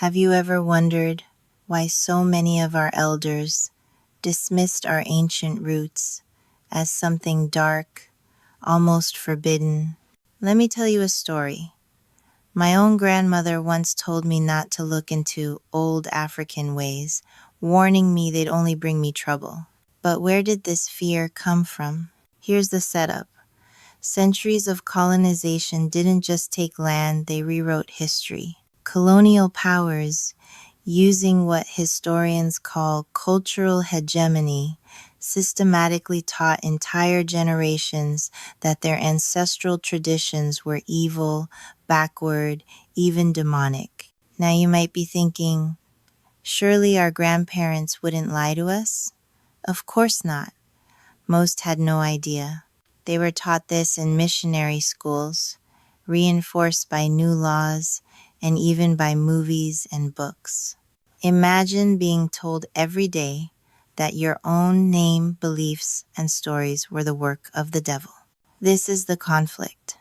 Have you ever wondered why so many of our elders dismissed our ancient roots as something dark, almost forbidden? Let me tell you a story. My own grandmother once told me not to look into old African ways, warning me they'd only bring me trouble. But where did this fear come from? Here's the setup. Centuries of colonization didn't just take land, they rewrote history. Colonial powers, using what historians call cultural hegemony, systematically taught entire generations that their ancestral traditions were evil, backward, even demonic. Now you might be thinking, surely our grandparents wouldn't lie to us? Of course not. Most had no idea. They were taught this in missionary schools, reinforced by new laws, and even by movies and books. Imagine being told every day that your own name, beliefs, and stories were the work of the devil. This is the conflict.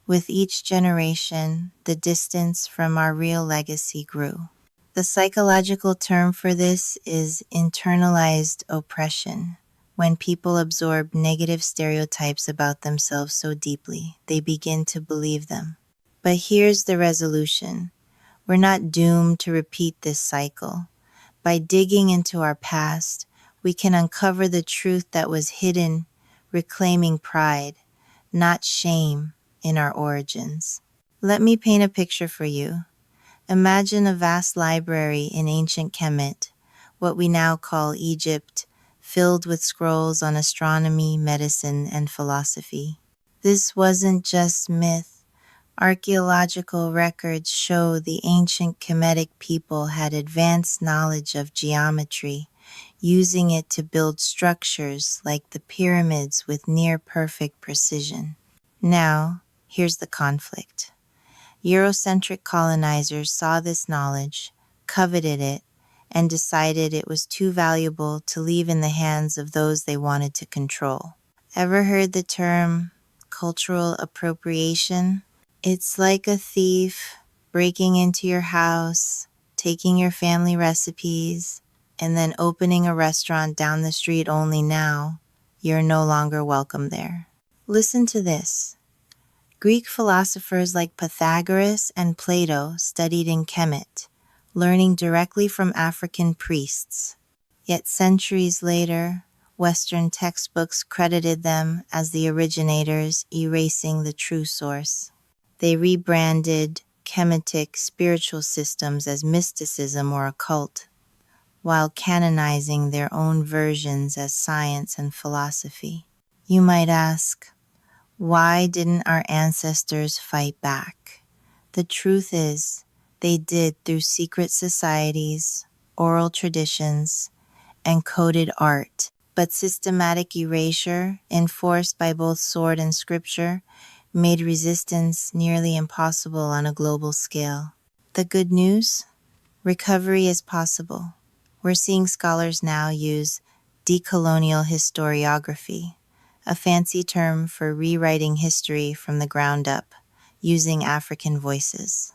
With each generation, the distance from our real legacy grew. The psychological term for this is internalized oppression. When people absorb negative stereotypes about themselves so deeply, they begin to believe them. But here's the resolution. We're not doomed to repeat this cycle. By digging into our past, we can uncover the truth that was hidden, reclaiming pride, not shame, in our origins. Let me paint a picture for you. Imagine a vast library in ancient Kemet, what we now call Egypt, filled with scrolls on astronomy, medicine, and philosophy. This wasn't just myth. Archaeological records show the ancient Kemetic people had advanced knowledge of geometry, using it to build structures like the pyramids with near-perfect precision. Now, here's the conflict. Eurocentric colonizers saw this knowledge, coveted it, and decided it was too valuable to leave in the hands of those they wanted to control. Ever heard the term cultural appropriation? It's like a thief breaking into your house, taking your family recipes, and then opening a restaurant down the street, only now you're no longer welcome there. Listen to this. Greek philosophers like Pythagoras and Plato studied in Kemet, learning directly from African priests. Yet centuries later, Western textbooks credited them as the originators, erasing the true source. They rebranded Kemetic spiritual systems as mysticism or occult, while canonizing their own versions as science and philosophy. You might ask, why didn't our ancestors fight back? The truth is, they did through secret societies, oral traditions, and coded art. But systematic erasure, enforced by both sword and scripture, made resistance nearly impossible on a global scale. The good news? Recovery is possible. We're seeing scholars now use decolonial historiography, a fancy term for rewriting history from the ground up, using African voices.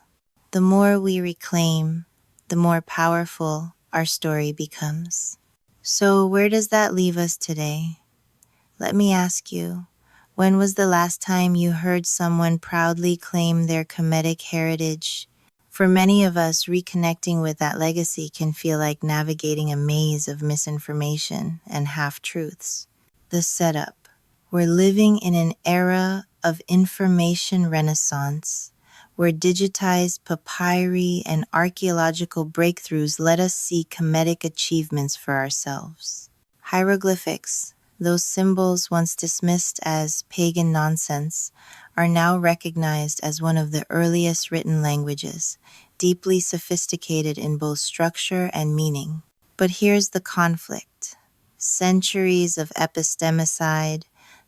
The more we reclaim, the more powerful our story becomes. So where does that leave us today? Let me ask you, when was the last time you heard someone proudly claim their Kemetic heritage? For many of us, reconnecting with that legacy can feel like navigating a maze of misinformation and half-truths. The setup. We're living in an era of information renaissance, where digitized papyri and archaeological breakthroughs let us see Kemetic achievements for ourselves. Hieroglyphics, those symbols once dismissed as pagan nonsense, are now recognized as one of the earliest written languages, deeply sophisticated in both structure and meaning. But here's the conflict. Centuries of epistemicide,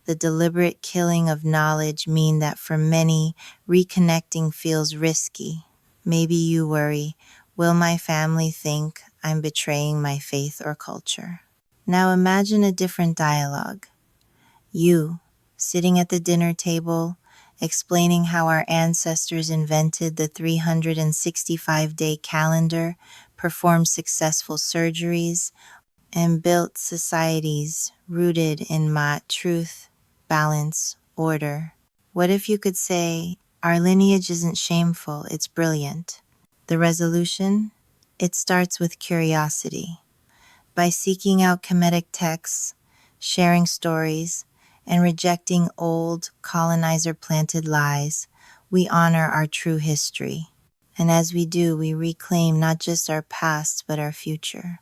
the deliberate killing of knowledge, mean that for many, reconnecting feels risky. Maybe you worry, will my family think I'm betraying my faith or culture? Now imagine a different dialogue. You, sitting at the dinner table, explaining how our ancestors invented the 365-day calendar, performed successful surgeries, and built societies rooted in truth, balance, order. What if you could say, our lineage isn't shameful, it's brilliant? The resolution? It starts with curiosity. By seeking out Kemetic texts, sharing stories, and rejecting old colonizer-planted lies, we honor our true history. And as we do, we reclaim not just our past, but our future.